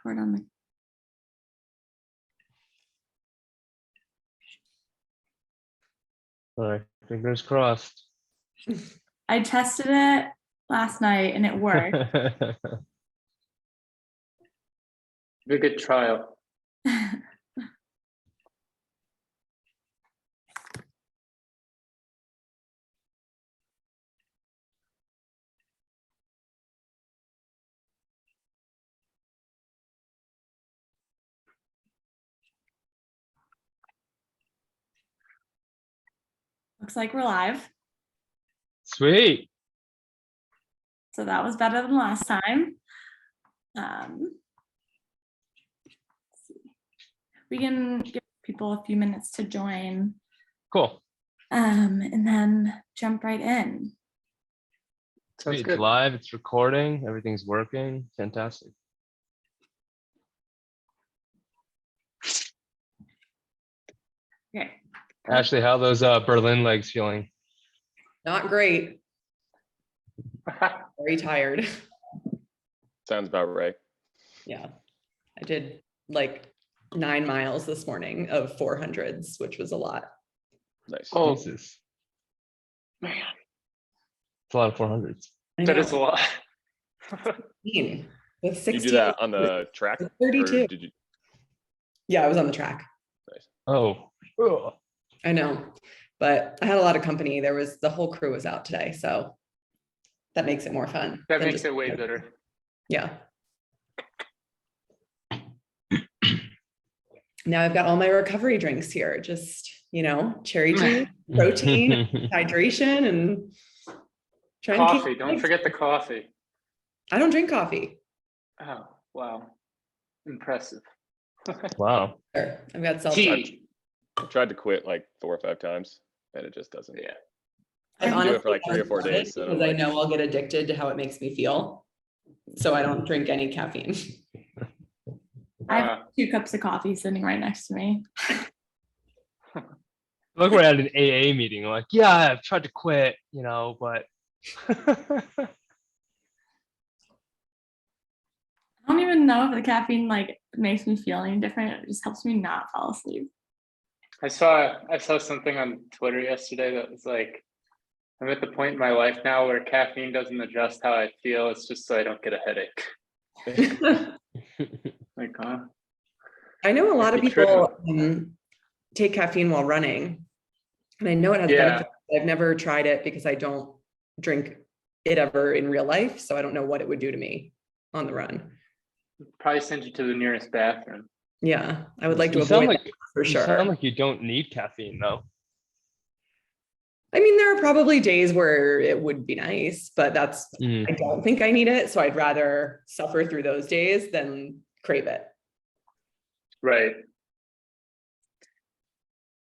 record on the. All right, fingers crossed. I tested it last night and it worked. A good trial. Looks like we're live. Sweet. So that was better than last time. Let's see. We can give people a few minutes to join, Cool. and then jump right in. Sounds Sweet. good. It's live, it's recording, everything's working. Fantastic. Okay. Ashley, how are those Berlin legs feeling? Not great. Very tired. Sounds about right. Yeah. I did like 9 miles this morning of 400s, which was a lot. Nice. Oh, Jesus. man, It's a lot of 400s. I that know. is a lot. With You 60, do that on the track? with Or 32. did you? Yeah, I was on the track. Oh. Ugh. I know, but I had a lot of company. The whole crew was out today, so that makes it more fun. That than makes just- it way better. Yeah. Now I've got all my recovery drinks here. Just, cherry juice, protein, hydration, and trying to Coffee. keep. Don't forget the coffee. I don't drink coffee. Oh, wow. Impressive. Wow. Sure. I've got self. Tea. I tried to quit like 4 or 5 times and it just doesn't. Yeah. I've I do it for honestly like 3 or 4 started days. So because I know I'll get addicted to how it makes me feel. So I don't drink any caffeine. I have 2 cups of coffee sitting right next to me. Look, we're at an AA meeting. Like, yeah, I've tried to quit, but I don't even know if the caffeine makes me feel any different. It just helps me not fall asleep. I saw something on Twitter yesterday that was like, I'm at the point in my life now where caffeine doesn't adjust how I feel. It's just so I don't get a headache. Like, huh? I know a lot of Be people take caffeine while running, and I know it has Yeah. benefits. I've never tried it because I don't drink it ever in real life, so I don't know what it would do to me on the run. Probably send you to the nearest bathroom. Yeah, I would like to you sound avoid like that for you sure. sound like you don't need caffeine though. I mean, there are probably days where it would be nice, but Mm. I don't think I need it, so I'd rather suffer through those days than crave it. Right.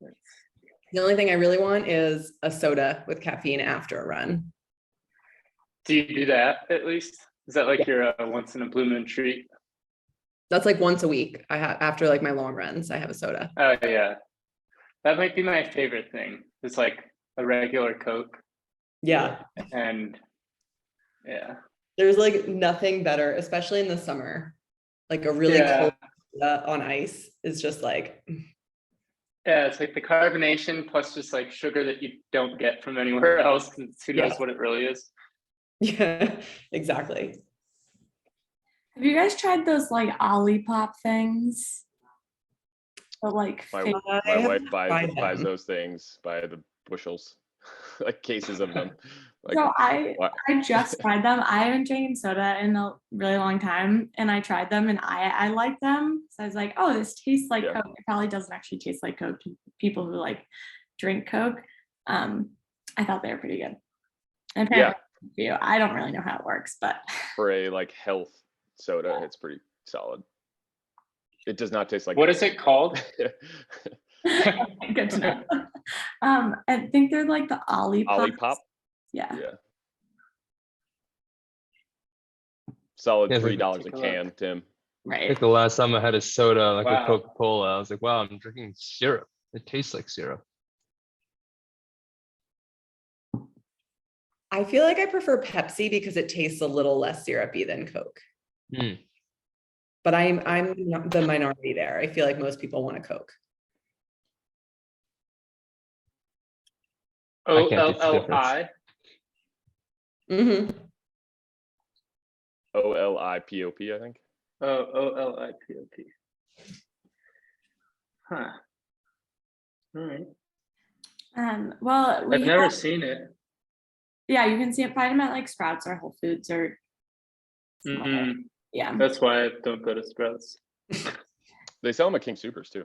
The only thing I really want is a soda with caffeine after a run. Do you do that at least? Is that like your once in a blue moon treat? That's like once a week. I have after like my long runs, I have a soda. Oh yeah. That might be my favorite thing. It's like a regular Coke. Yeah. And yeah. There's like nothing better, especially in the summer. Like a really cold soda on ice is just like, Yeah, it's like the carbonation plus just like sugar that you don't get from anywhere else. And who knows Yeah. what it really is. yeah, exactly. Have you guys tried those Olipop things? But My wife tried buys them. those things by the bushels, like cases of them. Like, So I what? just tried them. I haven't drinking soda in a really long time, and I tried them, and I like them. So I was like, oh, this tastes like Yeah. Coke. It probably doesn't actually taste like Coke to people who drink Coke. I thought they were pretty good. And Yeah. apparently, I don't really know how it works, but For a like health soda, it's pretty solid. It does not taste like. What is it called? good to know. I think they're like the Olipop. Olipop? Yeah. Yeah. Solid Yeah, $3 a take a can, look. Tim. I Right. think the last time I had a soda, like Wow. a Coca-Cola, I was like, wow, I'm drinking syrup. It tastes like syrup. I feel like I prefer Pepsi because it tastes a little less syrupy than Coke. Mm. but I'm not the minority there. I feel like most people want a Coke. I can't taste the difference. OLLI. Mhm. OLIPOP, I think. Oh, OLIPOP. Huh. All right. Well, I've never seen it. yeah, you can see it, find them at like Sprouts or Whole Foods or yeah. That's why I don't go to Sprouts. They sell them at King Supers too.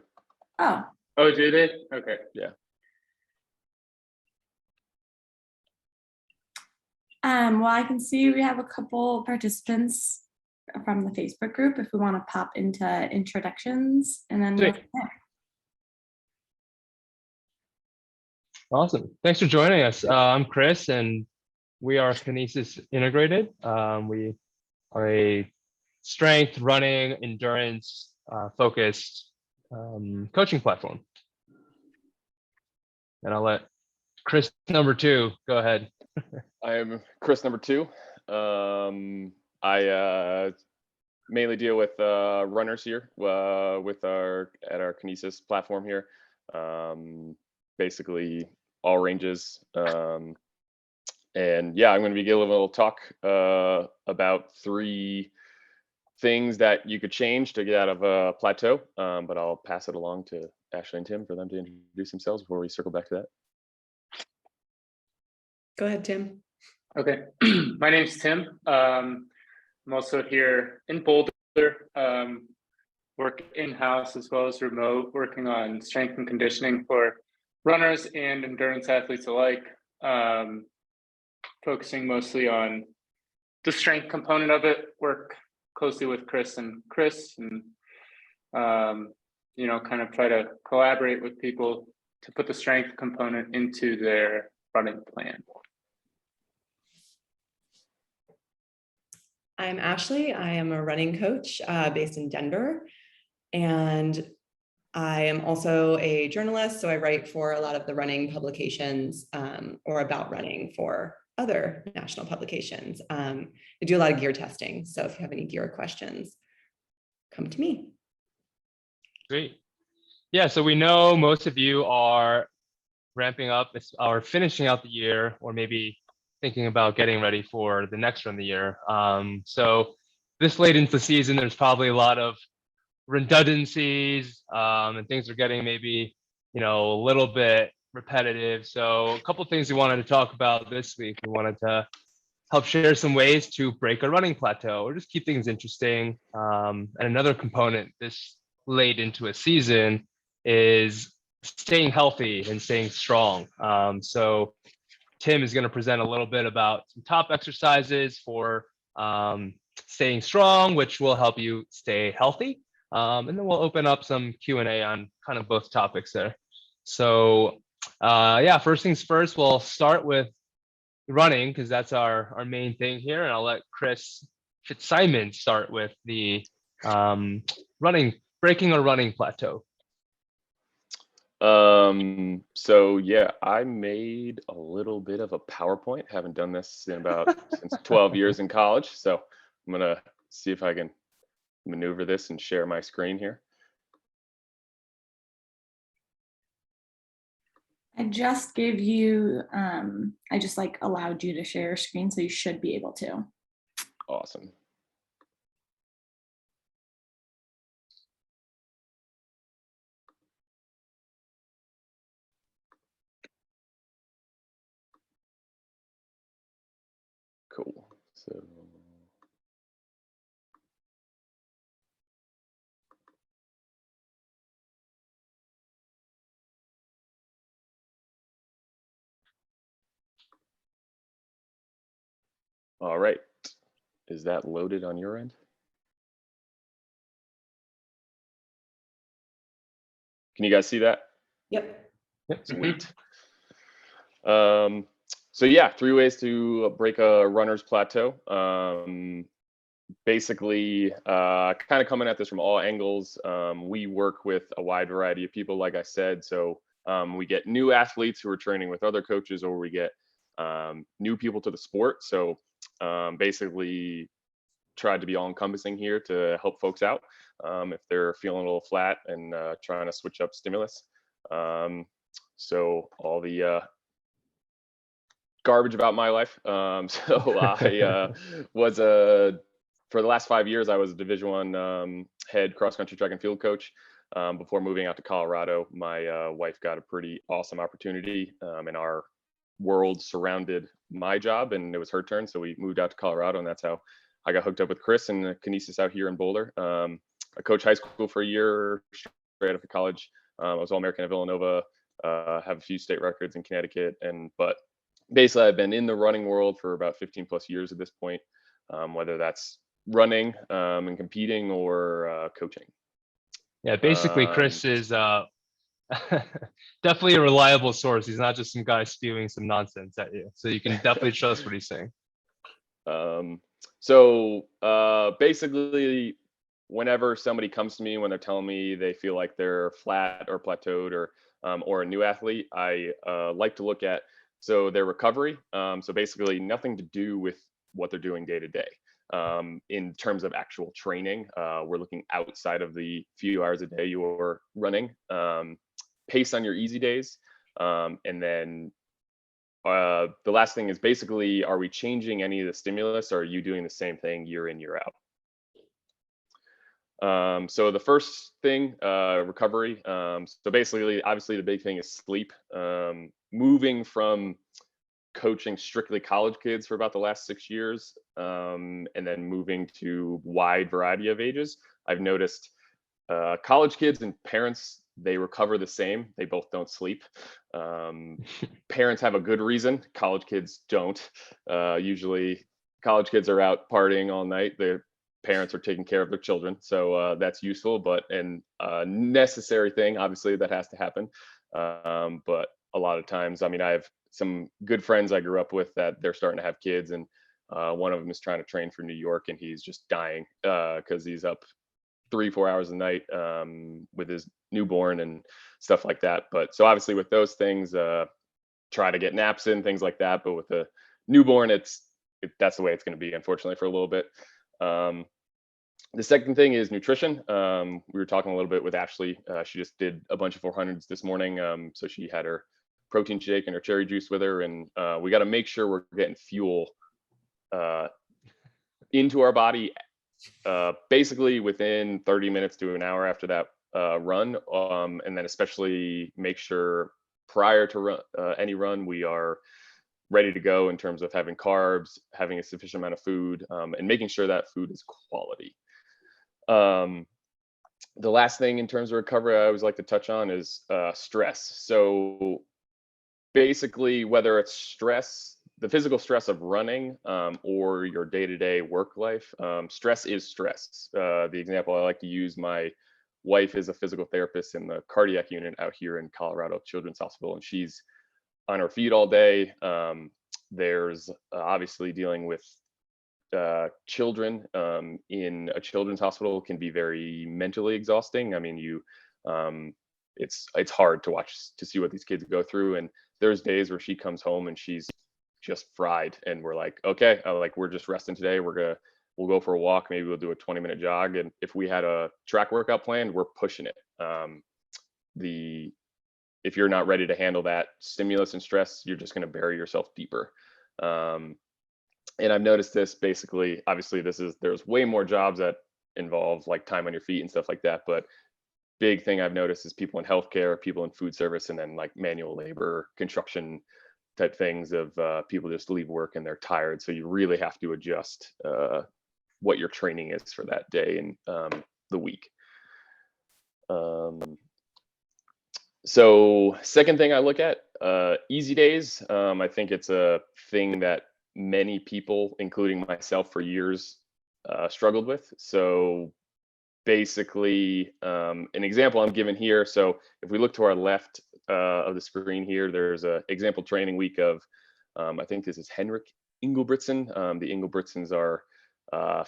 Oh, Oh, do they? Okay. well, I can see we have a couple participants from the Facebook group if we want to pop into introductions and then go Sweet. from there. Awesome. Thanks for joining us. I'm Chris, and we are Kinesis Integrated. We are a strength, running, endurance focused coaching platform. And I'll let Chris number 2 go ahead. I am Chris number 2. I mainly deal with runners here with our Kinesis platform here. Basically all ranges. And yeah, I'm going to be giving a little talk about 3 things that you could change to get out of a plateau. But I'll pass it along to Ashley and Tim for them to introduce themselves before we circle back to that. Go ahead, Tim. Okay. My name's Tim. I'm also here in Boulder. Work in-house as well as remote, working on strength and conditioning for runners and endurance athletes alike. Focusing mostly on the strength component of it. Work closely with Chris, and you know, kind of try to collaborate with people to put the strength component into their running plan. I'm Ashley. I am a running coach based in Denver. And I am also a journalist. So I write for a lot of the running publications or about running for other national publications. I do a lot of gear testing. So if you have any gear questions, come to me. Great. Yeah, so we know most of you are ramping up or finishing out the year, or maybe thinking about getting ready for the next run of the year. So this late into the season, there's probably a lot of redundancies and things are getting maybe, you know, a little bit repetitive. So a couple of things we wanted to talk about this week. We wanted to help share some ways to break a running plateau or just keep things interesting. And another component this late into a season is staying healthy and staying strong. So Tim is going to present a little bit about some top exercises for staying strong, which will help you stay healthy. And then we'll open up some Q&A on kind of both topics there. So yeah, first things first, we'll start with running because that's our main thing here. And I'll let Chris Fitzsimon start with the breaking a running plateau. So yeah, I made a little bit of a PowerPoint. Haven't done this in about since 12 years in college. So I'm gonna see if I can maneuver this and share my screen here. I just gave you, I just like allowed you to share your screen, so you should be able to. Awesome. Cool. So all right. Is that loaded on your end? Can you guys see that? Yep. Sweet. So yeah, 3 ways to break a runner's plateau. Basically, kind of coming at this from all angles. We work with a wide variety of people, like I said. So we get new athletes who are training with other coaches, or we get new people to the sport. So basically, tried to be all encompassing here to help folks out if they're feeling a little flat and trying to switch up stimulus. So all the garbage about my life. So I was for the last 5 years, I was a Division I head cross country track and field coach. Before moving out to Colorado, my wife got a pretty awesome opportunity, and our world surrounded my job, and it was her turn. So we moved out to Colorado, and that's how I got hooked up with Chris and Kinesis out here in Boulder. I coached high school for a year straight out of college. I was All-American at Villanova, have a few state records in Connecticut, but basically I've been in the running world for about 15 plus years at this point, whether that's running and competing or coaching. Yeah, basically Chris is definitely a reliable source. He's not just some guy spewing some nonsense at you. So you can definitely trust what he's saying. Basically, whenever somebody comes to me when they're telling me they feel like they're flat or plateaued or a new athlete, I like to look at their recovery. So basically nothing to do with what they're doing day to day. In terms of actual training, we're looking outside of the few hours a day you're running, pace on your easy days, and then the last thing is basically, are we changing any of the stimulus, or are you doing the same thing year in, year out? So the first thing, recovery. So basically, obviously the big thing is sleep. Moving from coaching strictly college kids for about the last 6 years, and then moving to wide variety of ages, I've noticed college kids and parents, they recover the same. They both don't sleep. Parents have a good reason. College kids don't. Usually college kids are out partying all night. Their parents are taking care of their children. So that's useful, but a necessary thing, obviously, that has to happen. But a lot of times, I mean, I have some good friends I grew up with that they're starting to have kids, and one of them is trying to train for New York, and he's just dying because he's up 3-4 hours a night with his newborn and stuff like that. But so obviously with those things, try to get naps in, things like that. But with a newborn, that's the way it's going to be, unfortunately, for a little bit. The second thing is nutrition. We were talking a little bit with Ashley. She just did a bunch of 400s this morning. So she had her protein shake and her cherry juice with her. And we got to make sure we're getting fuel into our body basically within 30 minutes to an hour after that run. And then especially make sure prior to any run, we are ready to go in terms of having carbs, having a sufficient amount of food, and making sure that food is quality. The last thing in terms of recovery I always like to touch on is stress. So basically, whether it's stress, the physical stress of running, or your day-to-day work life, stress is stress. The example I like to use, my wife is a physical therapist in the cardiac unit out here in Colorado Children's Hospital, and she's on her feet all day. There's obviously dealing with children in a children's hospital can be very mentally exhausting. I mean, it's hard to watch, to see what these kids go through. And there's days where she comes home and she's just fried, and we're like, okay, we're just resting today. We'll go for a walk. Maybe we'll do a 20-minute jog. And if we had a track workout planned, we're pushing it. If you're not ready to handle that stimulus and stress, you're just going to bury yourself deeper. And I've noticed this basically, obviously there's way more jobs that involve like time on your feet and stuff like that. But big thing I've noticed is people in healthcare, people in food service, and then like manual labor, construction type things of people just leave work and they're tired. So you really have to adjust what your training is for that day and the week. So second thing I look at, easy days. I think it's a thing that many people, including myself for years, struggled with. So basically, an example I'm given here. So if we look to our left of the screen here, there's a example training week of, I think this is Henrik Ingebrigtsen. The Ingebrigtsens are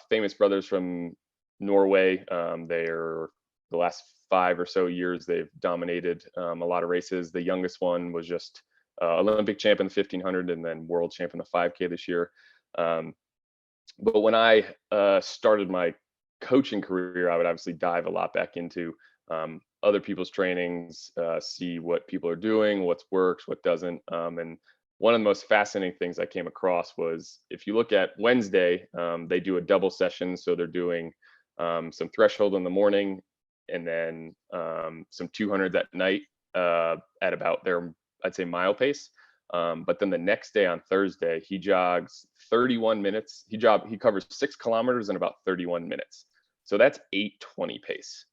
famous brothers from Norway. They're the last 5 or so years, they've dominated a lot of races. The youngest one was just Olympic champ in the 1500 and then world champ in the 5K this year. But when I started my coaching career, I would obviously dive a lot back into other people's trainings, see what people are doing, what works, what doesn't. And one of the most fascinating things I came across was, if you look at Wednesday, they do a double session. So they're doing some threshold in the morning and then some 200s at night at about their, I'd say, mile pace. But then the next day on Thursday, he jogs 31 minutes. He covers 6 kilometers in about 31 minutes. So that's 8:20 pace.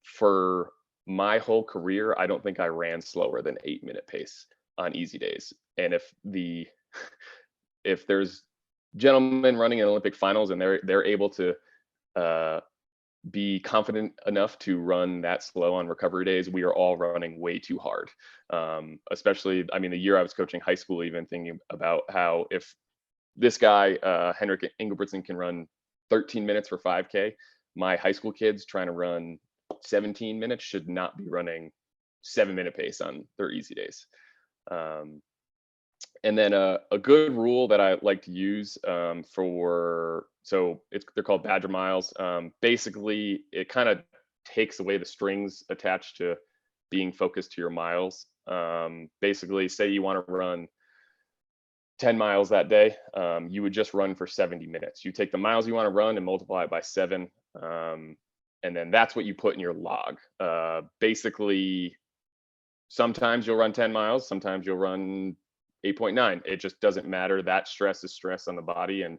For my whole career, I don't think I ran slower than 8-minute pace on easy days. And if there's gentlemen running in Olympic finals and they're able to be confident enough to run that slow on recovery days, we are all running way too hard. Especially, I mean, the year I was coaching high school, even thinking about how if this guy, Henrik Ingebrigtsen, can run 13 minutes for 5K, my high school kids trying to run 17 minutes should not be running 7-minute pace on their easy days. And then a good rule that I like to use they're called Badger miles. Basically, it kind of takes away the strings attached to being focused to your miles. Basically, say you want to run 10 miles that day, you would just run for 70 minutes. You take the miles you want to run and multiply it by 7. And then that's what you put in your log. Basically, sometimes you'll run 10 miles, sometimes you'll run 8.9. It just doesn't matter. That stress is stress on the body, and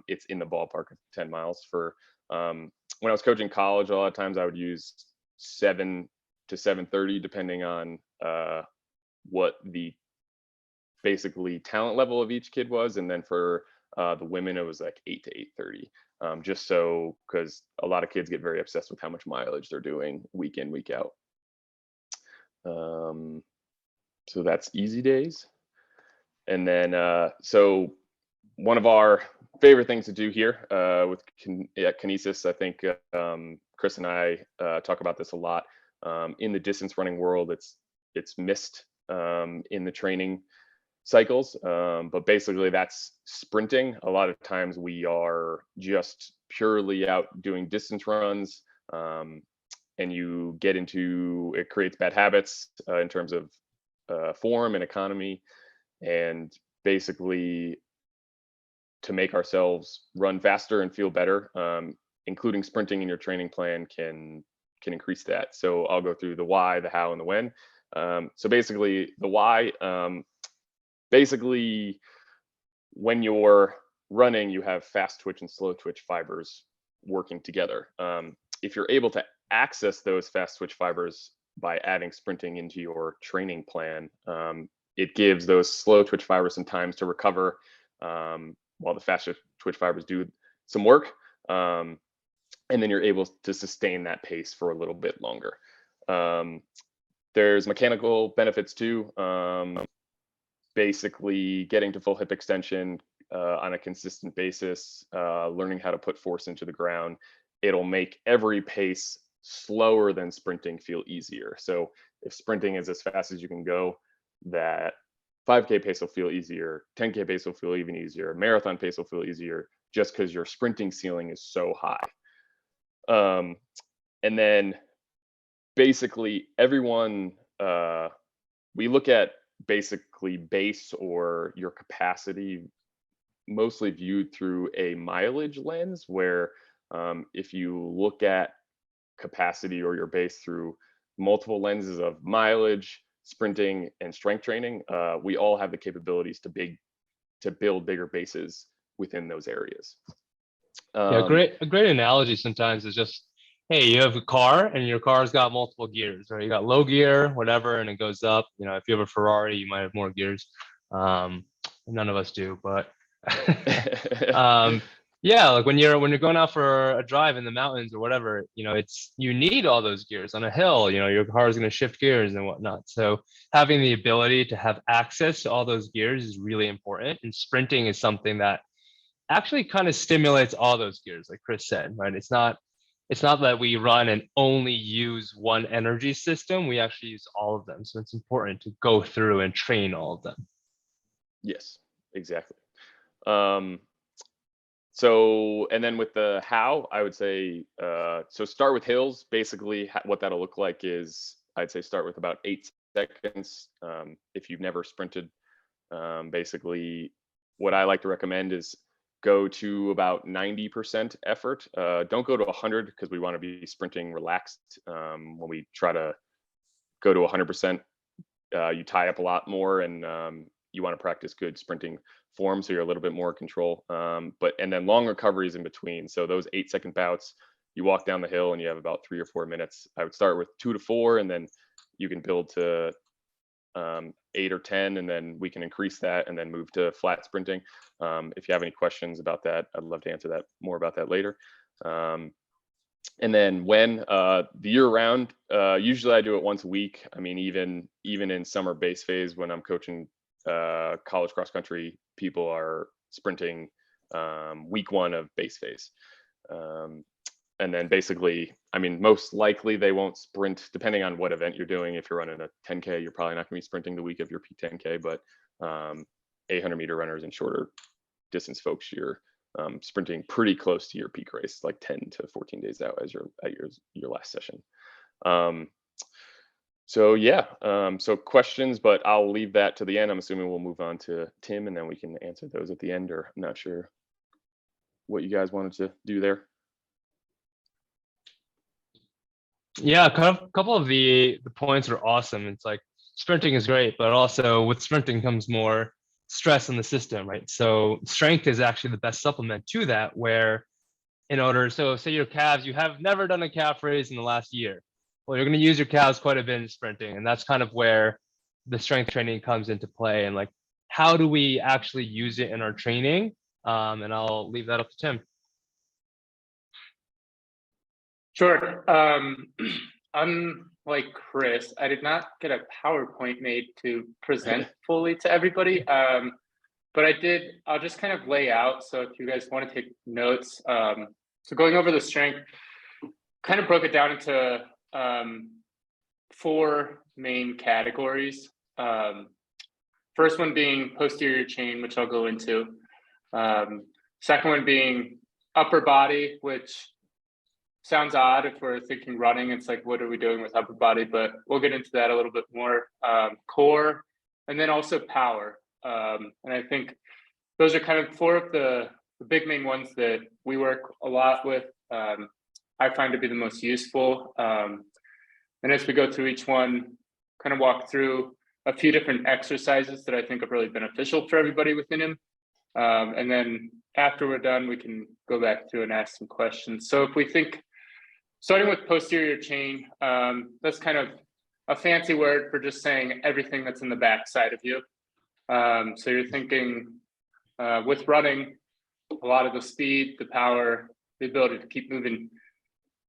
it's in the ballpark of 10 miles. For when I was coaching college, a lot of times I would use 7 to 7:30, depending on what the basically talent level of each kid was. And then for the women, it was like 8 to 8:30. Just so, because a lot of kids get very obsessed with how much mileage they're doing week in, week out. So that's easy days. And then, so one of our favorite things to do here with Kinesis, I think Chris and I talk about this a lot. In the distance running world, it's missed in the training cycles, but basically that's sprinting. A lot of times we are just purely out doing distance runs, and you get into, it creates bad habits in terms of form and economy. And basically, to make ourselves run faster and feel better, including sprinting in your training plan can increase that. So I'll go through the why, the how, and the when. So basically, the why, basically, when you're running, you have fast twitch and slow twitch fibers working together. If you're able to access those fast twitch fibers by adding sprinting into your training plan, it gives those slow twitch fibers some time to recover while the fast twitch fibers do some work. And then you're able to sustain that pace for a little bit longer. There's mechanical benefits too. Basically getting to full hip extension on a consistent basis, learning how to put force into the ground. It'll make every pace slower than sprinting feel easier. So if sprinting is as fast as you can go, that 5K pace will feel easier, 10K pace will feel even easier, marathon pace will feel easier, just because your sprinting ceiling is so high. And then basically everyone, we look at basically base or your capacity mostly viewed through a mileage lens, where if you look at capacity or your base through multiple lenses of mileage, sprinting, and strength training, we all have the capabilities to build bigger bases within those areas. Yeah, a great analogy sometimes is just, hey, you have a car and your car's got multiple gears, right? You got low gear, whatever, and it goes up. You know, if you have a Ferrari, you might have more gears. None of us do, but yeah, like when you're going out for a drive in the mountains or whatever, you know, you need all those gears. On a hill, you know, your car is going to shift gears and whatnot. So having the ability to have access to all those gears is really important. And sprinting is something that actually kind of stimulates all those gears, like Chris said, right? It's not that we run and only use one energy system. We actually use all of them. So it's important to go through and train all of them. Yes, exactly. So, and then with the how, I would say, so start with hills. Basically, what that'll look like is, I'd say start with about 8 seconds. If you've never sprinted, basically, what I like to recommend is go to about 90% effort. Don't go to 100 because we want to be sprinting relaxed. When we try to go to 100%, you tie up a lot more, and you want to practice good sprinting form, so you're a little bit more in control. And then long recoveries in between. So those 8-second bouts, you walk down the hill and you have about 3 or 4 minutes. I would start with 2 to 4, and then you can build to 8 or 10, and then we can increase that and then move to flat sprinting. If you have any questions about that, I'd love to answer that more about that later. And then when the year round, usually I do it once a week. I mean, even in summer base phase, when I'm coaching college cross country, people are sprinting week 1 of base phase. And then basically, I mean, most likely they won't sprint, depending on what event you're doing. If you're running a 10K, you're probably not going to be sprinting the week of your P10K, but 800-meter runners and shorter distance folks, you're sprinting pretty close to your peak race, like 10 to 14 days out as your last session. So yeah, so questions, but I'll leave that to the end. I'm assuming we'll move on to Tim, and then we can answer those at the end, or I'm not sure what you guys wanted to do there. Yeah, couple of the points are awesome. It's like sprinting is great, but also with sprinting comes more stress in the system, right? So strength is actually the best supplement to that, where so say your calves, you have never done a calf raise in the last year. Well, you're going to use your calves quite a bit in sprinting, and that's kind of where the strength training comes into play. And like, how do we actually use it in our training? And I'll leave that up to Tim. Sure. Unlike Chris, I did not get a PowerPoint made to present fully to everybody. But I'll just kind of lay out. So if you guys want to take notes, so going over the strength, kind of broke it down into 4 main categories. First one being posterior chain, which I'll go into. Second one being upper body, which sounds odd if we're thinking running. It's like, what are we doing with upper body? But we'll get into that a little bit more. Core, and then also power. And I think those are kind of 4 of the big main ones that we work a lot with. I find to be the most useful. And as we go through each one, kind of walk through a few different exercises that I think are really beneficial for everybody within him. And then after we're done, we can go back through and ask some questions. So if we think, starting with posterior chain, that's kind of a fancy word for just saying everything that's in the back side of you. So you're thinking with running, a lot of the speed, the power, the ability to keep moving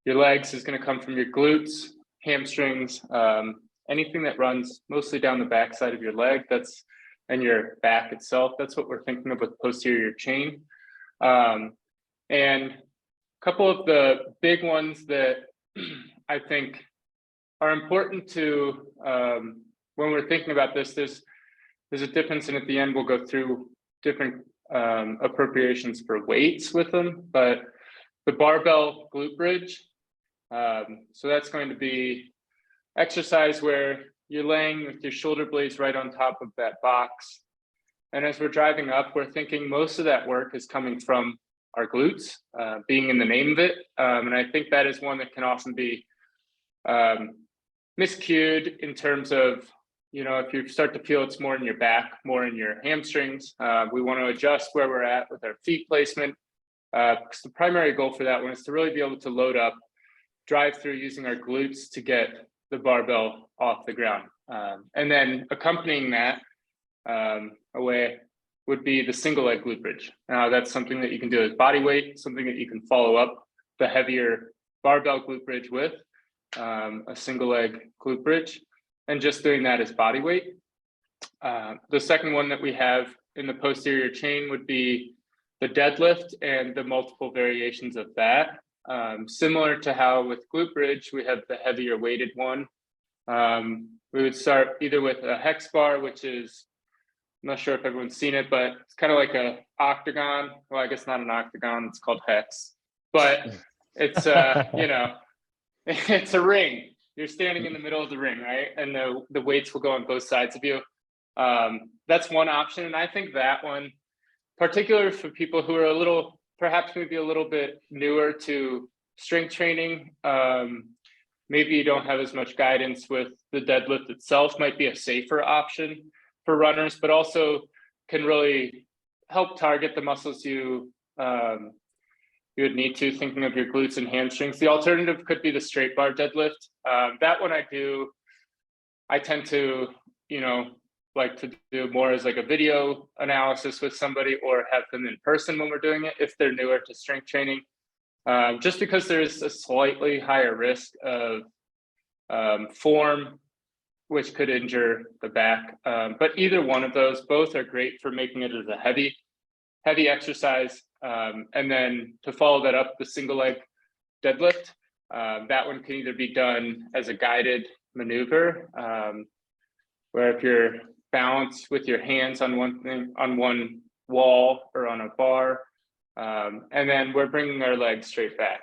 your legs is going to come from your glutes, hamstrings, anything that runs mostly down the back side of your leg, and your back itself. That's what we're thinking of with posterior chain. And a couple of the big ones that I think are important to, when we're thinking about this, there's a difference, and at the end we'll go through different appropriations for weights with them, but the barbell glute bridge, so that's going to be exercise where you're laying with your shoulder blades right on top of that box. And as we're driving up, we're thinking most of that work is coming from our glutes, being in the name of it. And I think that is one that can often be miscued in terms of, if you start to feel it's more in your back, more in your hamstrings, we want to adjust where we're at with our feet placement. Because the primary goal for that one is to really be able to load up, drive through using our glutes to get the barbell off the ground. And then accompanying that away would be the single leg glute bridge. Now that's something that you can do as body weight, something that you can follow up the heavier barbell glute bridge with, a single leg glute bridge, and just doing that as body weight. The second one that we have in the posterior chain would be the deadlift and the multiple variations of that. Similar to how with glute bridge, we have the heavier weighted one. We would start either with a hex bar, which is not sure if everyone's seen it, but it's kind of like a octagon. Well, I guess not an octagon, it's called hex, but it's you know, it's a ring. You're standing in the middle of the ring, right? And the weights will go on both sides of you. That's one option. And I think that one, particularly for people who are a little, perhaps maybe a little bit newer to strength training, maybe you don't have as much guidance with the deadlift itself, might be a safer option for runners, but also can really help target the muscles you would need to, thinking of your glutes and hamstrings. The alternative could be the straight bar deadlift. That one I tend to, you know, like to do more as like a video analysis with somebody or have them in person when we're doing it if they're newer to strength training. Just because there's a slightly higher risk of form, which could injure the back. But either one of those, both are great for making it as a heavy exercise. And then to follow that up, the single leg deadlift, that one can either be done as a guided maneuver, where if you're balanced with your hands on one wall or on a bar, and then we're bringing our legs straight back.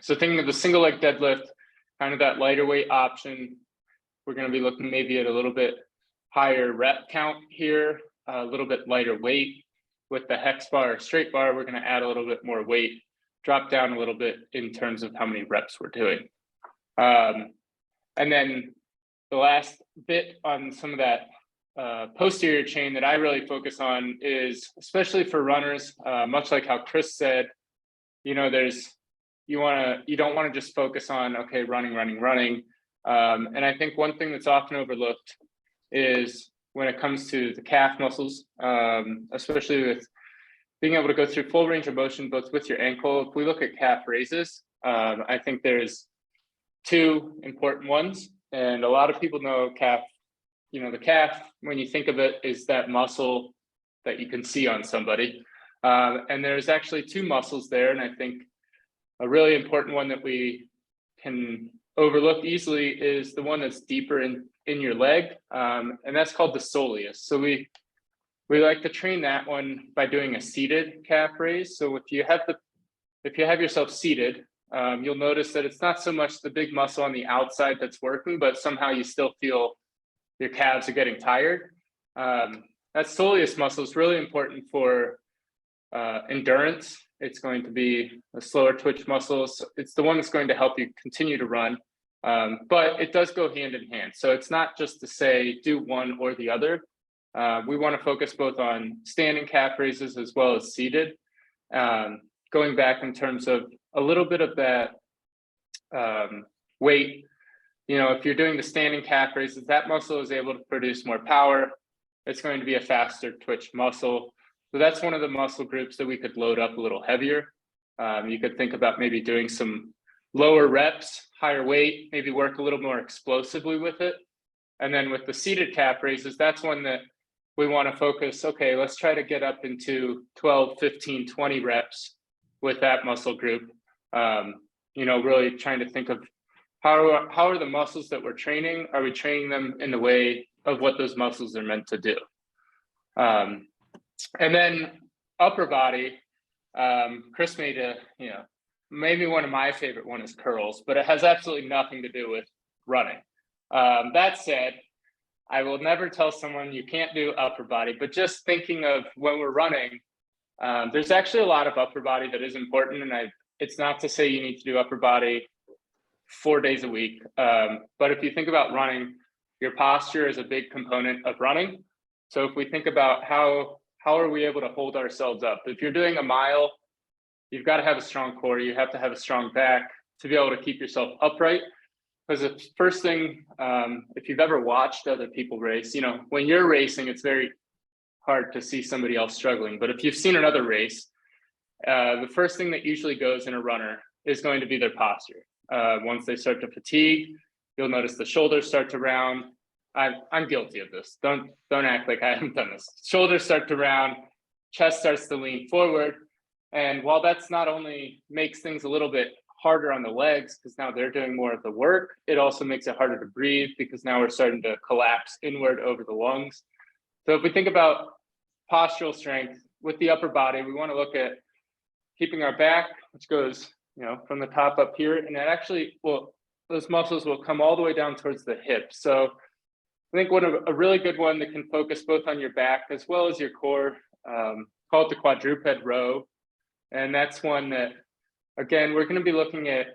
So thinking of the single leg deadlift, kind of that lighter weight option, we're going to be looking maybe at a little bit higher rep count here, a little bit lighter weight. With the hex bar or straight bar, we're going to add a little bit more weight, drop down a little bit in terms of how many reps we're doing. And then the last bit on some of that posterior chain that I really focus on is, especially for runners, much like how Chris said, you know, you don't want to just focus on, okay, running. And I think one thing that's often overlooked is when it comes to the calf muscles, especially with being able to go through full range of motion, both with your ankle. If we look at calf raises, I think there's two important ones. And a lot of people know calf, you know, the calf, when you think of it, is that muscle that you can see on somebody. And there's actually two muscles there. And I think a really important one that we can overlook easily is the one that's deeper in your leg, and that's called the soleus. So we like to train that one by doing a seated calf raise. So if you have yourself seated, you'll notice that it's not so much the big muscle on the outside that's working, but somehow you still feel your calves are getting tired. That soleus muscle is really important for endurance. It's going to be a slower twitch muscle. So it's the one that's going to help you continue to run. But it does go hand in hand. So it's not just to say do one or the other. We want to focus both on standing calf raises as well as seated. Going back in terms of a little bit of that weight, you know, if you're doing the standing calf raises, that muscle is able to produce more power. It's going to be a faster twitch muscle. So that's one of the muscle groups that we could load up a little heavier. You could think about maybe doing some lower reps, higher weight, maybe work a little more explosively with it. And then with the seated calf raises, that's one that we want to focus, okay, let's try to get up into 12, 15, 20 reps with that muscle group. You know, really trying to think of how are the muscles that we're training? Are we training them in the way of what those muscles are meant to do? And then upper body, Chris made maybe one of my favorite one is curls, but it has absolutely nothing to do with running. That said, I will never tell someone you can't do upper body, but just thinking of when we're running, there's actually a lot of upper body that is important. And it's not to say you need to do upper body 4 days a week. But if you think about running, your posture is a big component of running. So if we think about how are we able to hold ourselves up? If you're doing a mile, you've got to have a strong core. You have to have a strong back to be able to keep yourself upright. Because the first thing, if you've ever watched other people race, you know, when you're racing, it's very hard to see somebody else struggling. But if you've seen another race, the first thing that usually goes in a runner is going to be their posture. Once they start to fatigue, you'll notice the shoulders start to round. I'm guilty of this. Don't act like I haven't done this. Shoulders start to round, chest starts to lean forward. And while that's not only makes things a little bit harder on the legs, because now they're doing more of the work, it also makes it harder to breathe because now we're starting to collapse inward over the lungs. So if we think about postural strength with the upper body, we want to look at keeping our back, which goes, from the top up here, and it actually will, those muscles will come all the way down towards the hips. So I think a really good one that can focus both on your back as well as your core, call it the Quadruped Row. And that's one that, again, we're going to be looking at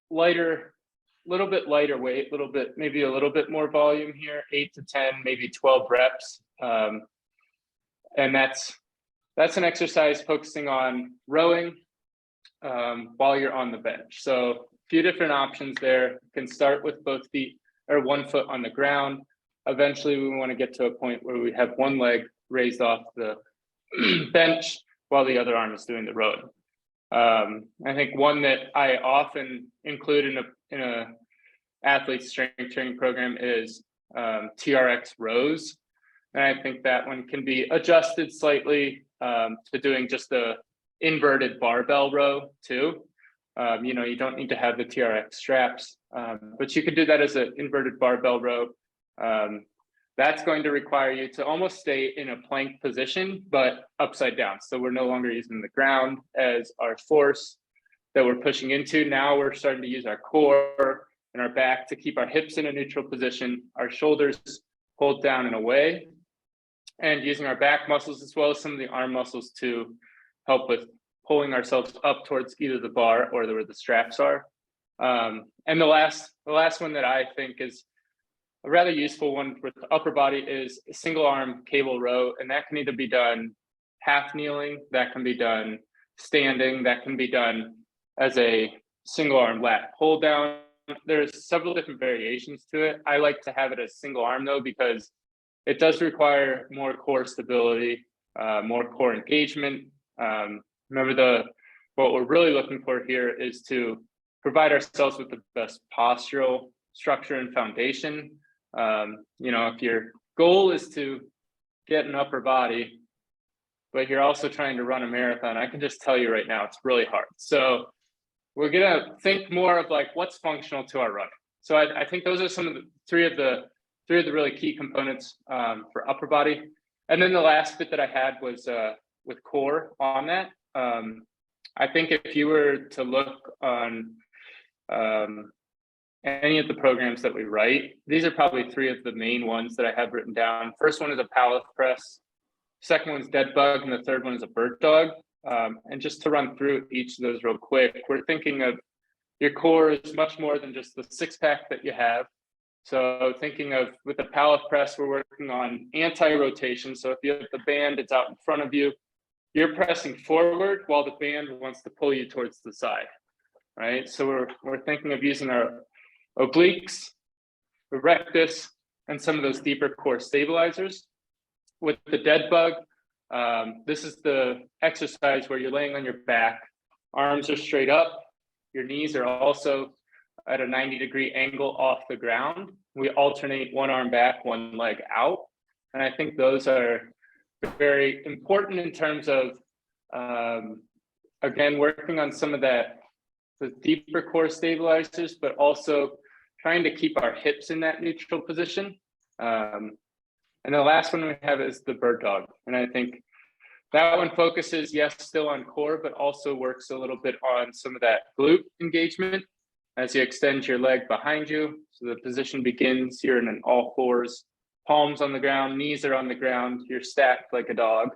little bit lighter weight, maybe a little bit more volume here, 8 to 10, maybe 12 reps. And that's an exercise focusing on rowing while you're on the bench. So a few different options there. You can start with both feet or 1 foot on the ground. Eventually, we want to get to a point where we have one leg raised off the bench while the other arm is doing the rowing. I think one that I often include in a athlete strength training program is Trx Rows. And I think that one can be adjusted slightly to doing just the inverted barbell row too. You don't need to have the TRX straps, but you could do that as an inverted barbell row. That's going to require you to almost stay in a plank position, but upside down. So we're no longer using the ground as our force that we're pushing into. Now we're starting to use our core and our back to keep our hips in a neutral position, our shoulders pulled down and away, and using our back muscles as well as some of the arm muscles to help with pulling ourselves up towards either the bar or where the straps are. And the last one that I think is a rather useful one with the upper body is a single arm cable row, and that can either be done half kneeling, that can be done standing, that can be done as a single arm lat pull down. There's several different variations to it. I like to have it as single arm though, because it does require more core stability, more core engagement. Remember what we're really looking for here is to provide ourselves with the best postural structure and foundation. If your goal is to get an upper body, but you're also trying to run a marathon, I can just tell you right now, it's really hard. So we're gonna think more of like what's functional to our running. So I think those are some of the three of the really key components for upper body. And then the last bit that I had was with core on that. I think if you were to look on any of the programs that we write, these are probably three of the main ones that I have written down. First one is a power press, second one's dead bug, and the third one is a bird dog. And just to run through each of those real quick, we're thinking of your core is much more than just the six pack that you have. So thinking of with the power press, we're working on anti-rotation. So if you have the band, it's out in front of you, you're pressing forward while the band wants to pull you towards the side, right? So we're thinking of using our obliques, the rectus, and some of those deeper core stabilizers. With the dead bug, this is the exercise where you're laying on your back, arms are straight up, your knees are also at a 90-degree angle off the ground. We alternate one arm back, one leg out. And I think those are very important in terms of, again, working on some of the deeper core stabilizers, but also trying to keep our hips in that neutral position. And the last one we have is the bird dog. And I think that one focuses, yes, still on core, but also works a little bit on some of that glute engagement as you extend your leg behind you. So the position begins, you're in an all fours, palms on the ground, knees are on the ground, you're stacked like a dog,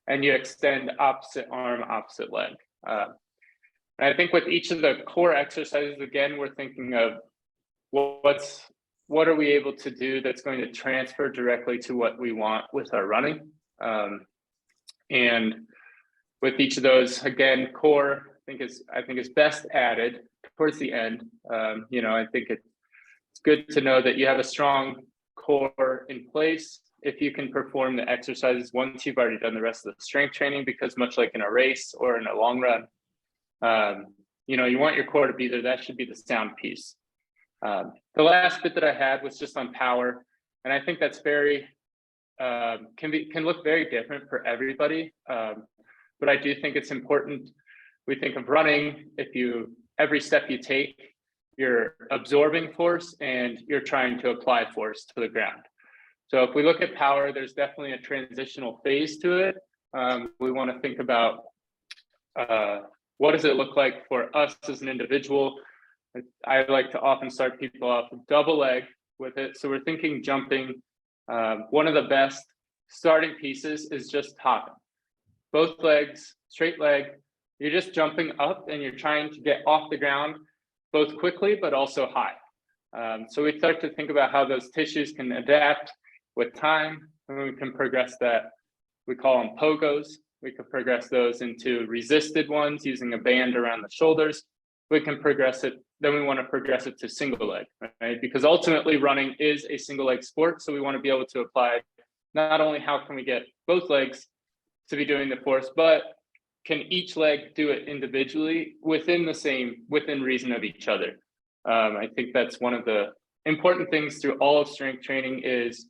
and you extend opposite arm, opposite leg. And I think with each of the core exercises, again, we're thinking of what are we able to do that's going to transfer directly to what we want with our running. And with each of those, again, core, I think is best added towards the end. I think it's good to know that you have a strong core in place if you can perform the exercises once you've already done the rest of the strength training, because much like in a race or in a long run, you want your core to be there. That should be the sound piece. The last bit that I had was just on power, and I think that's very can look very different for everybody. But I do think it's important. We think of running, every step you take, you're absorbing force and you're trying to apply force to the ground. So if we look at power, there's definitely a transitional phase to it. We want to think about what does it look like for us as an individual. I like to often start people off with double leg with it. So we're thinking jumping. One of the best starting pieces is just hopping. Both legs, straight leg. You're just jumping up and you're trying to get off the ground both quickly, but also high. So we start to think about how those tissues can adapt with time, and we can progress that. We call them pogos. We can progress those into resisted ones using a band around the shoulders. We can progress it, then we want to progress it to single leg, right? Because ultimately running is a single leg sport. So we want to be able to apply not only how can we get both legs to be doing the force, but can each leg do it individually within reason of each other. I think that's one of the important things through all of strength training is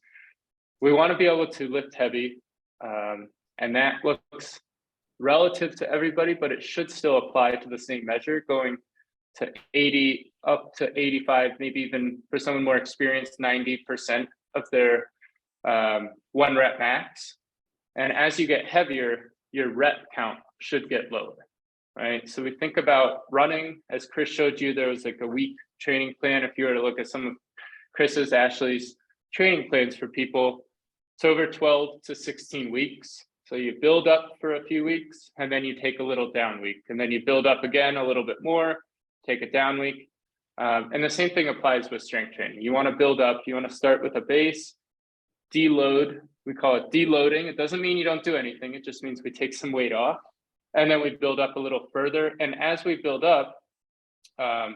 we want to be able to lift heavy, and that looks relative to everybody, but it should still apply to the same measure, going to 80 up to 85, maybe even for someone more experienced, 90% of their 1 rep max. And as you get heavier, your rep count should get lower, right? So we think about running, as Chris showed you, there was like a week training plan. If you were to look at some of Chris's, Ashley's training plans for people, it's over 12 to 16 weeks. So you build up for a few weeks and then you take a little down week, and then you build up again a little bit more, take a down week. And the same thing applies with strength training. You want to build up, you want to start with a base, deload. We call it deloading. It doesn't mean you don't do anything. It just means we take some weight off, and then we build up a little further. And as we build up, I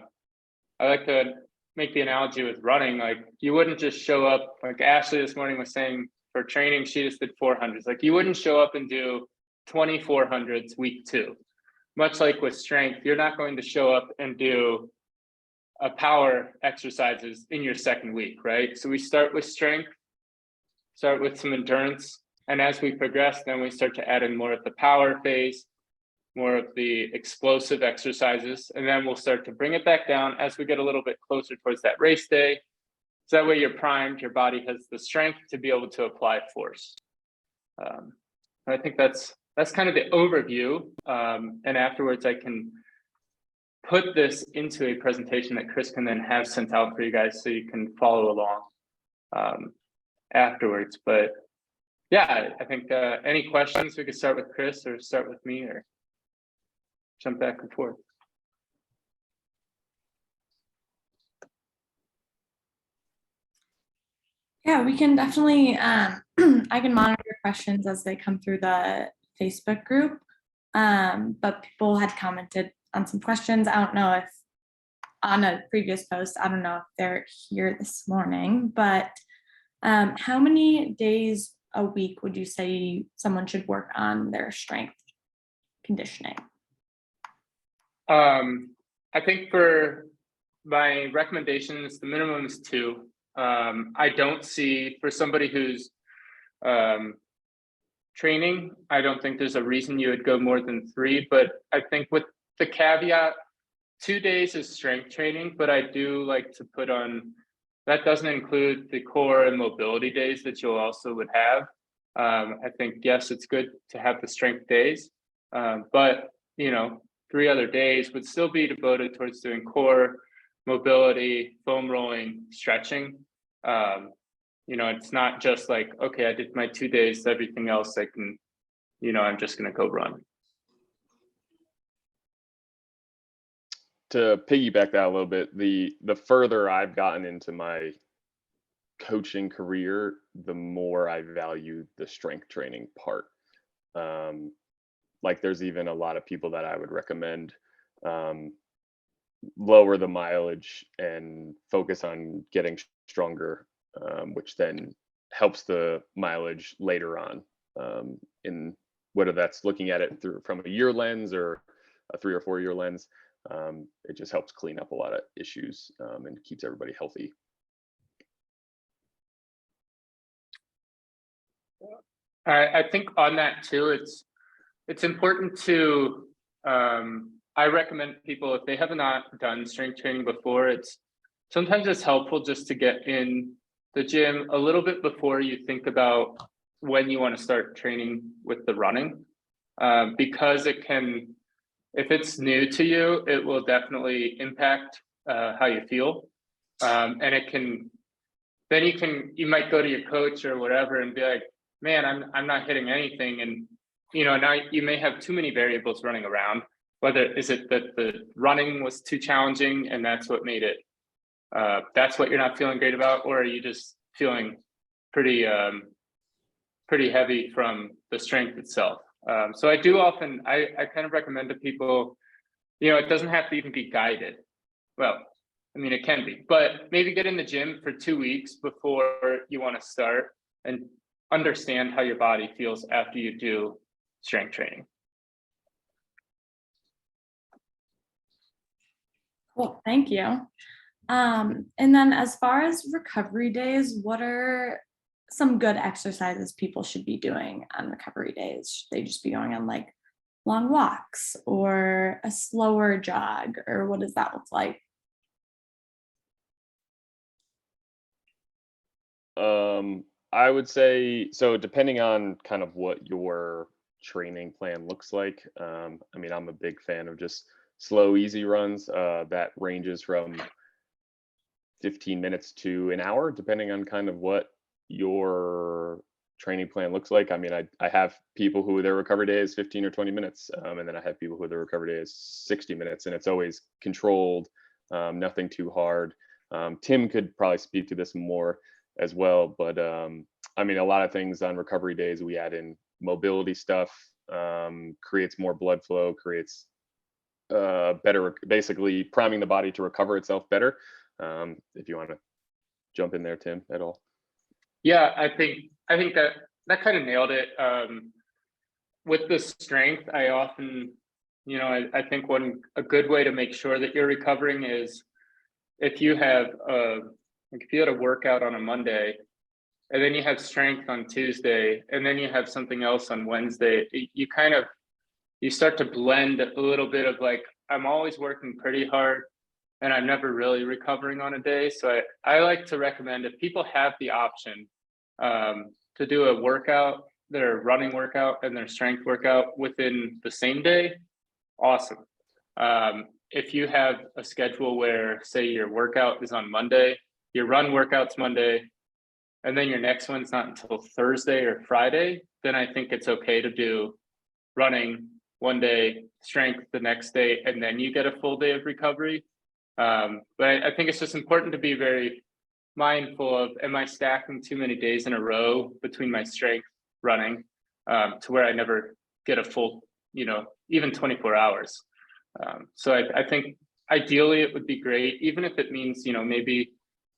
like to make the analogy with running. Like, you wouldn't just show up, like Ashley this morning was saying, for training, she just did 400s. Like, you wouldn't show up and do 2400s week 2. Much like with strength, you're not going to show up and do a power exercises in your second week, right? So we start with strength, start with some endurance, and as we progress, then we start to add in more of the power phase, more of the explosive exercises, and then we'll start to bring it back down as we get a little bit closer towards that race day. So that way you're primed, your body has the strength to be able to apply force. I think that's kind of the overview. And afterwards I can put this into a presentation that Chris can then have sent out for you guys so you can follow along afterwards. But yeah, I think any questions, we could start with Chris or start with me or jump back and forth. Yeah, we can definitely, I can monitor questions as they come through the Facebook group. But people had commented on some questions. I don't know if on a previous post, I don't know if they're here this morning, but how many days a week would you say someone should work on their strength conditioning? I think for my recommendations, the minimum is 2. I don't see, for somebody who's training, I don't think there's a reason you would go more than 3, but I think with the caveat, 2 days is strength training, but I do like to put on, that doesn't include the core and mobility days that you'll also would have. I think, yes, it's good to have the strength days, but 3 other days would still be devoted towards doing core, mobility, foam rolling, stretching. It's not just like, okay, I did my 2 days, everything else I can, I'm just going to go run. To piggyback that a little bit, the further I've gotten into my coaching career, the more I value the strength training part. Like, there's even a lot of people that I would recommend lower the mileage and focus on getting stronger, which then helps the mileage later on, in whether that's looking at it from a year lens or a 3 or 4 year lens. It just helps clean up a lot of issues and keeps everybody healthy. I think on that too, it's important to, I recommend people, if they have not done strength training before, sometimes it's helpful just to get in the gym a little bit before you think about when you want to start training with the running, because it can, if it's new to you, it will definitely impact how you feel. And it can, then you might go to your coach or whatever and be like, man, I'm not hitting anything. And, now you may have too many variables running around. Whether is it that the running was too challenging and that's what made it, that's what you're not feeling great about, or are you just feeling pretty heavy from the strength itself? So I do often, I kind of recommend to people, it doesn't have to even be guided. Well, I mean, it can be, but maybe get in the gym for 2 weeks before you want to start and understand how your body feels after you do strength training. Cool, thank you. And then as far as recovery days, what are some good exercises people should be doing on recovery days? Should they just be going on like long walks or a slower jog, or what does that look like? I would say, so depending on kind of what your training plan looks like, I mean, I'm a big fan of just slow, easy runs that ranges from 15 minutes to an hour, depending on kind of what your training plan looks like. I mean, I have people who their recovery day is 15 or 20 minutes, and then I have people who their recovery day is 60 minutes, and it's always controlled, nothing too hard. Tim could probably speak to this more as well, but I mean, a lot of things on recovery days, we add in mobility stuff, creates more blood flow, creates better, basically priming the body to recover itself better. If you want to jump in there, Tim, at all. Yeah, I think that kind of nailed it. With the strength, I often, I think a good way to make sure that you're recovering is if you have if you had a workout on a Monday and then you have strength on Tuesday and then you have something else on Wednesday, you start to blend a little bit of like, I'm always working pretty hard and I'm never really recovering on a day. So I like to recommend, if people have the option to do a workout, their running workout and their strength workout within the same day, awesome. If you have a schedule where, say, your workout is on Monday, your run workout's Monday, and then your next one's not until Thursday or Friday, then I think it's okay to do running one day, strength the next day, and then you get a full day of recovery. But I think it's just important to be very mindful of, am I stacking too many days in a row between my strength running to where I never get a full, even 24 hours. So I think ideally it would be great, even if it means,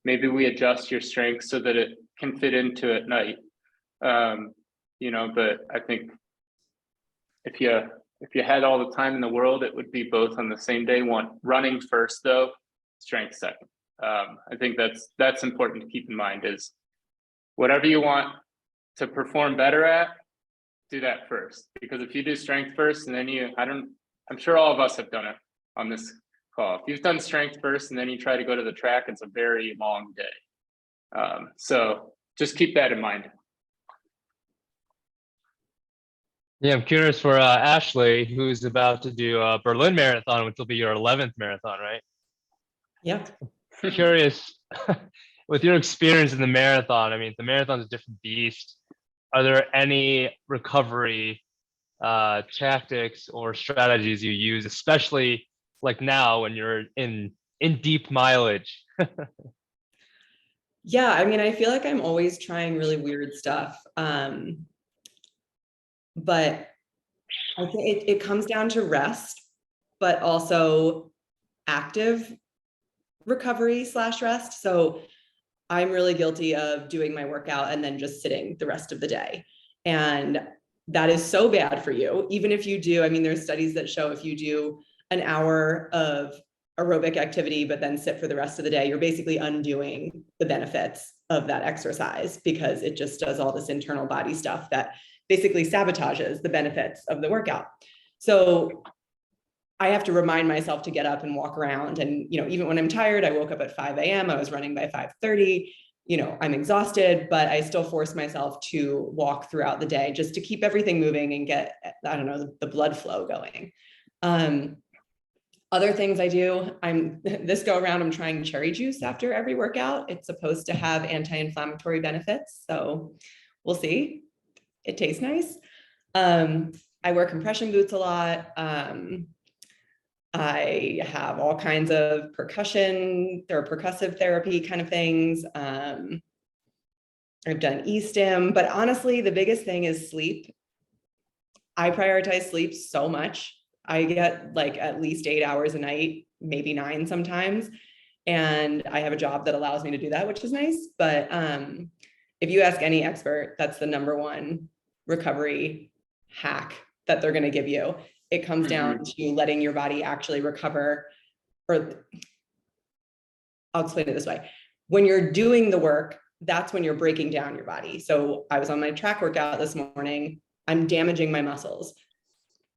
maybe we adjust your strength so that it can fit into at night. But I think if you had all the time in the world, it would be both on the same day. Running first though, strength second. I think that's important to keep in mind, is whatever you want to perform better at, do that first. Because if you do strength first and then I'm sure all of us have done it on this call. If you've done strength first and then you try to go to the track, it's a very long day. So just keep that in mind. Yeah, I'm curious for Ashley, who's about to do a Berlin Marathon, which will be your 11th marathon, right? Yep. Curious, with your experience in the marathon, I mean, the marathon's a different beast. Are there any recovery tactics or strategies you use, especially like now when you're in deep mileage? Yeah, I mean, I feel like I'm always trying really weird stuff. But I think it comes down to rest, but also active recovery / rest. So I'm really guilty of doing my workout and then just sitting the rest of the day. And that is so bad for you. Even if you do, I mean, there's studies that show if you do an hour of aerobic activity, but then sit for the rest of the day, you're basically undoing the benefits of that exercise, because it just does all this internal body stuff that basically sabotages the benefits of the workout. So I have to remind myself to get up and walk around. And, even when I'm tired, I woke up at 5 a.m. I was running by 5:30. I'm exhausted, but I still force myself to walk throughout the day just to keep everything moving and get, I don't know, the blood flow going. Other things I do, this go around, I'm trying cherry juice after every workout. It's supposed to have anti-inflammatory benefits. So we'll see. It tastes nice. I wear compression boots a lot. I have all kinds of percussive therapy kind of things. I've done e-stim, but honestly, the biggest thing is sleep. I prioritize sleep so much. I get like at least 8 hours a night, maybe 9 sometimes. And I have a job that allows me to do that, which is nice. But if you ask any expert, that's the #1 recovery hack that they're going to give you. It comes down to letting your body actually recover, or I'll explain it this way. When you're doing the work, that's when you're breaking down your body. So I was on my track workout this morning. I'm damaging my muscles.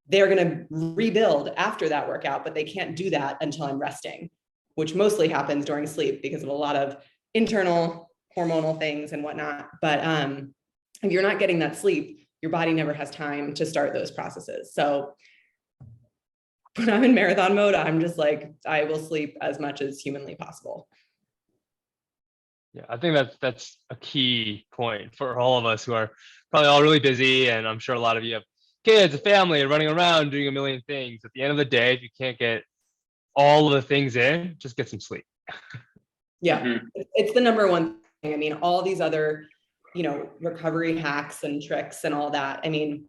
They're going to rebuild after that workout, but they can't do that until I'm resting, which mostly happens during sleep because of a lot of internal hormonal things and whatnot. But if you're not getting that sleep, your body never has time to start those processes. So when I'm in marathon mode, I'm just like, I will sleep as much as humanly possible. Yeah, I think that's a key point for all of us who are probably all really busy, and I'm sure a lot of you have kids, a family, and running around doing a million things. At the end of the day, if you can't get all of the things in, just get some sleep. Yeah, it's the #1 thing. I mean, all these other, recovery hacks and tricks and all that. I mean,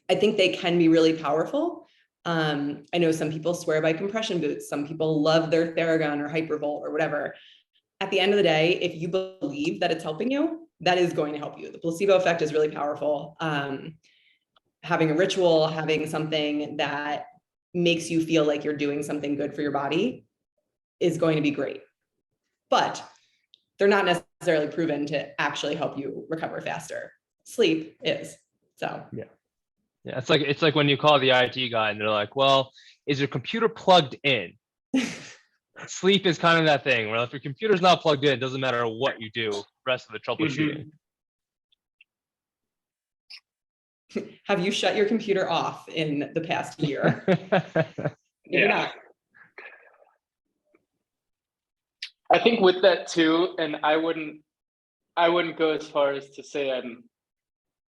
I think they can be really powerful. I know some people swear by compression boots. Some people love their Theragun or Hypervolt or whatever. At the end of the day, if you believe that it's helping you, that is going to help you. The placebo effect is really powerful. Having a ritual, having something that makes you feel like you're doing something good for your body is going to be great. But they're not necessarily proven to actually help you recover faster. Sleep is. So yeah, it's like when you call the IT guy and they're like, well, is your computer plugged in? Sleep is kind of that thing where if your computer's not plugged in, it doesn't matter what you do, the rest of the troubleshooting. Have you shut your computer off in the past year? Yeah. I think with that too, and I wouldn't go as far as to say I'm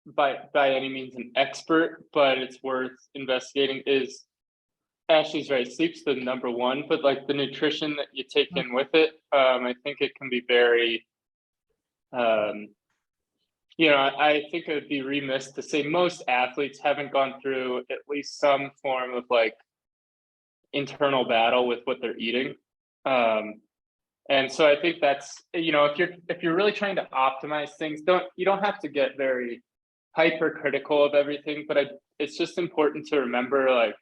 by any means an expert, but it's worth investigating. Is Ashley's right, sleep's the #1, but like the nutrition that you take in with it, I think it can be very I think it would be remiss to say most athletes haven't gone through at least some form of like internal battle with what they're eating. And so I think that's, if you're really trying to optimize things, you don't have to get very hypercritical of everything, but it's just important to remember, like,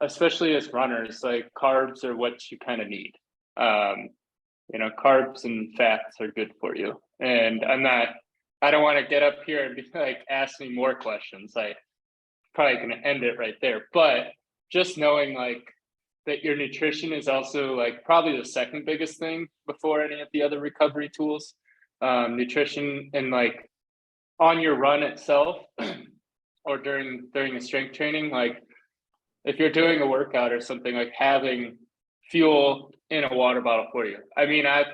especially as runners, like carbs are what you kind of need. Carbs and fats are good for you. And I don't want to get up here and be like, ask me more questions. I probably going to end it right there. But just knowing like that your nutrition is also like probably the second biggest thing before any of the other recovery tools. Nutrition and like on your run itself or during the strength training, like if you're doing a workout or something, like having fuel in a water bottle for you. I mean, I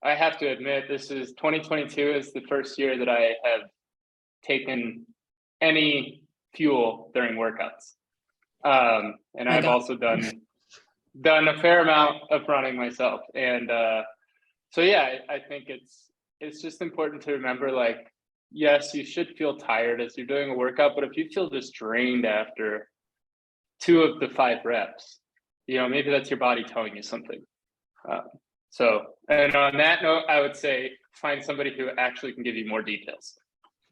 have to admit, this is 2022 is the first year that I have taken any fuel during workouts. And I've also done a fair amount of running myself. And so, yeah, I think it's just important to remember, like, yes, you should feel tired as you're doing a workout, but if you feel just drained after 2 of the 5 reps, maybe that's your body telling you something. And on that note, I would say find somebody who actually can give you more details,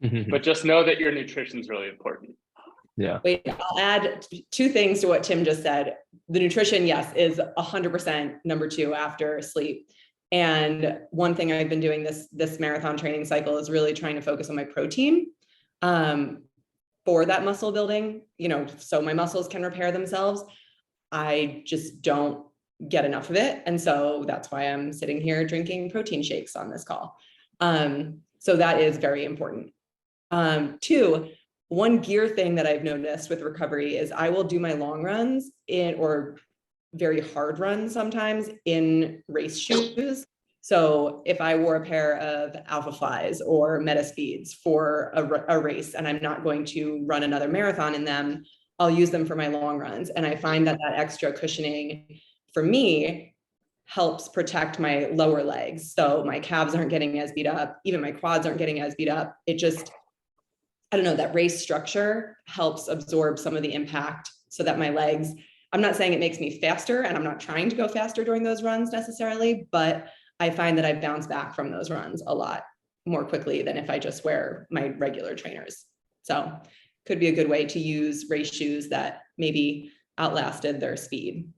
but just know that your nutrition is really important. Yeah. Wait, I'll add 2 things to what Tim just said. The nutrition, yes, is 100% #2 after sleep. And one thing I've been doing this marathon training cycle is really trying to focus on my protein for that muscle building, so my muscles can repair themselves. I just don't get enough of it. And so that's why I'm sitting here drinking protein shakes on this call. So that is very important. Two, one gear thing that I've noticed with recovery is I will do my long runs or very hard runs sometimes in race shoes. So if I wore a pair of Alpha Flies or Meta Speeds for a race and I'm not going to run another marathon in them, I'll use them for my long runs. And I find that extra cushioning for me helps protect my lower legs. So my calves aren't getting as beat up, even my quads aren't getting as beat up. It just, I don't know, that race structure helps absorb some of the impact so that my legs, I'm not saying it makes me faster, and I'm not trying to go faster during those runs necessarily, but I find that I bounce back from those runs a lot more quickly than if I just wear my regular trainers. So could be a good way to use race shoes that maybe outlasted their speed.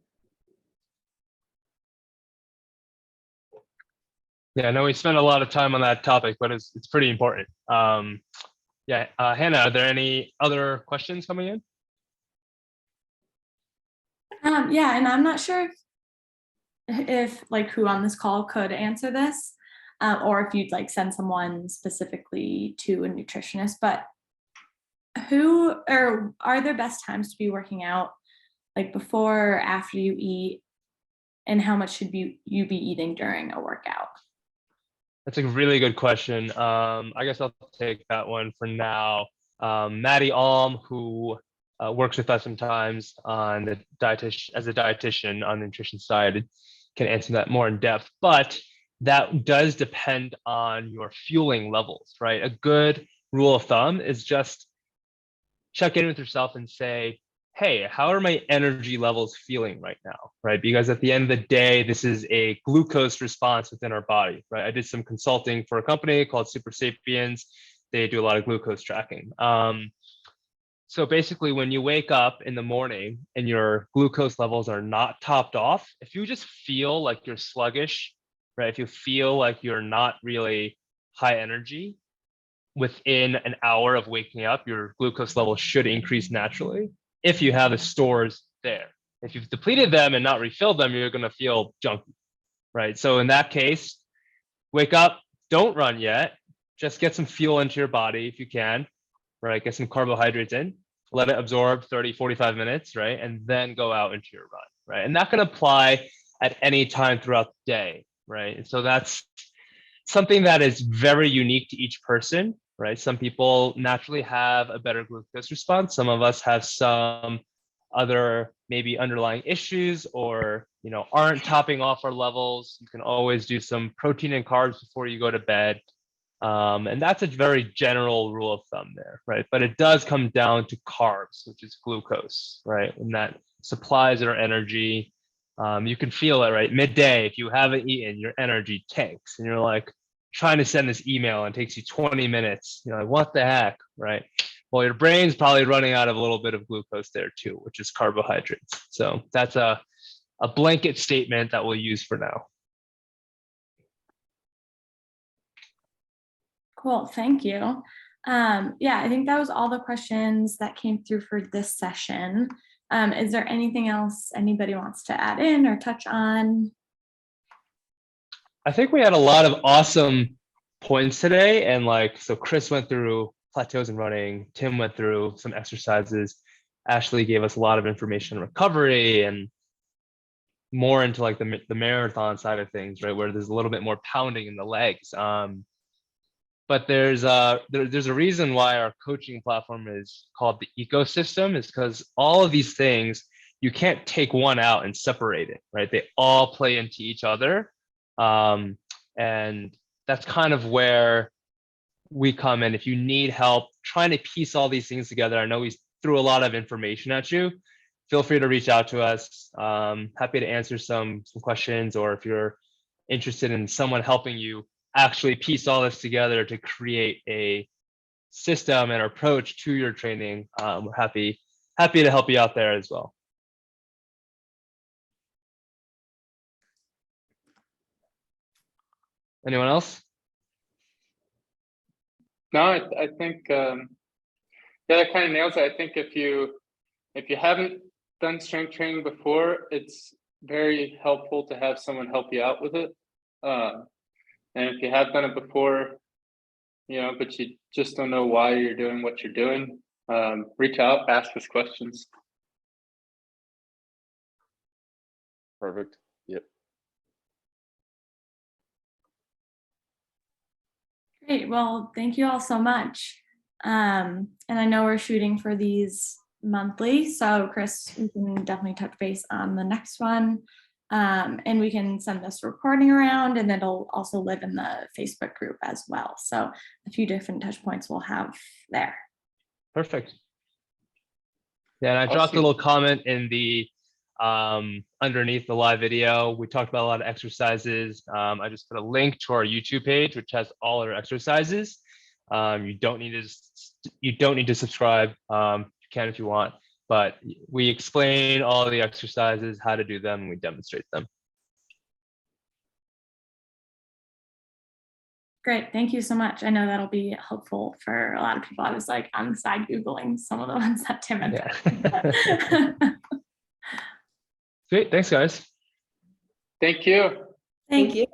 Yeah, I know we spent a lot of time on that topic, but it's pretty important. Yeah, Hannah, are there any other questions coming in? Yeah, and I'm not sure if like who on this call could answer this, or if you'd like send someone specifically to a nutritionist, but who or are there best times to be working out, like before or after you eat, and how much should you be eating during a workout? That's a really good question. I guess I'll take that one for now. Maddie Alm, who works with us sometimes on the as a dietitian on the nutrition side, can answer that more in depth. But that does depend on your fueling levels, right? A good rule of thumb is just check in with yourself and say, hey, how are my energy levels feeling right now, right? Because at the end of the day, this is a glucose response within our body, right? I did some consulting for a company called Super Sapiens. They do a lot of glucose tracking. So basically, when you wake up in the morning and your glucose levels are not topped off, if you just feel like you're sluggish, right? If you feel like you're not really high energy, within an hour of waking up, your glucose level should increase naturally if you have the stores there. If you've depleted them and not refilled them, you're going to feel junky, right? So in that case, wake up, don't run yet, just get some fuel into your body if you can, right? Get some carbohydrates in, let it absorb 30, 45 minutes, right? And then go out into your run, right? And that can apply at any time throughout the day, right? And so that's something that is very unique to each person, right? Some people naturally have a better glucose response. Some of us have some other maybe underlying issues, or aren't topping off our levels. You can always do some protein and carbs before you go to bed. And that's a very general rule of thumb there, right? But it does come down to carbs, which is glucose, right? And that supplies our energy. You can feel it, right? Midday, if you haven't eaten, your energy tanks, and you're like trying to send this email and it takes you 20 minutes. You're like, what the heck, right? Well, your brain's probably running out of a little bit of glucose there too, which is carbohydrates. So that's a blanket statement that we'll use for now. Cool, thank you. Yeah, I think that was all the questions that came through for this session. Is there anything else anybody wants to add in or touch on? I think we had a lot of awesome points today. And so Chris went through plateaus and running, Tim went through some exercises, Ashley gave us a lot of information on recovery and more into the marathon side of things, right? Where there's a little bit more pounding in the legs. But there's a reason why our coaching platform is called the ecosystem, is because all of these things, you can't take one out and separate it, right? They all play into each other. And that's kind of where we come in. If you need help trying to piece all these things together, I know we threw a lot of information at you. Feel free to reach out to us. Happy to answer some questions, or if you're interested in someone helping you actually piece all this together to create a system and approach to your training, we're happy to help you out there as well. Anyone else? No, I think yeah, that kind of nails it. I think if you haven't done strength training before, it's very helpful to have someone help you out with it. And if you have done it before, but you just don't know why you're doing what you're doing, reach out, ask us questions. Perfect. Yep. Great. Well, thank you all so much. And I know we're shooting for these monthly, so Chris, we can definitely touch base on the next one. And we can send this recording around, and it'll also live in the Facebook group as well. So a few different touch points we'll have there. Perfect. Yeah, and I dropped a little comment in the underneath the live video. We talked about a lot of exercises. I just put a link to our YouTube page, which has all our exercises. You don't need to subscribe. You can if you want, but we explain all the exercises, how to do them, and we demonstrate them. Great, thank you so much. I know that'll be helpful for a lot of people. I was like on the side Googling some of the ones that Tim had. Yeah. Great, thanks guys. Thank you. Thank you.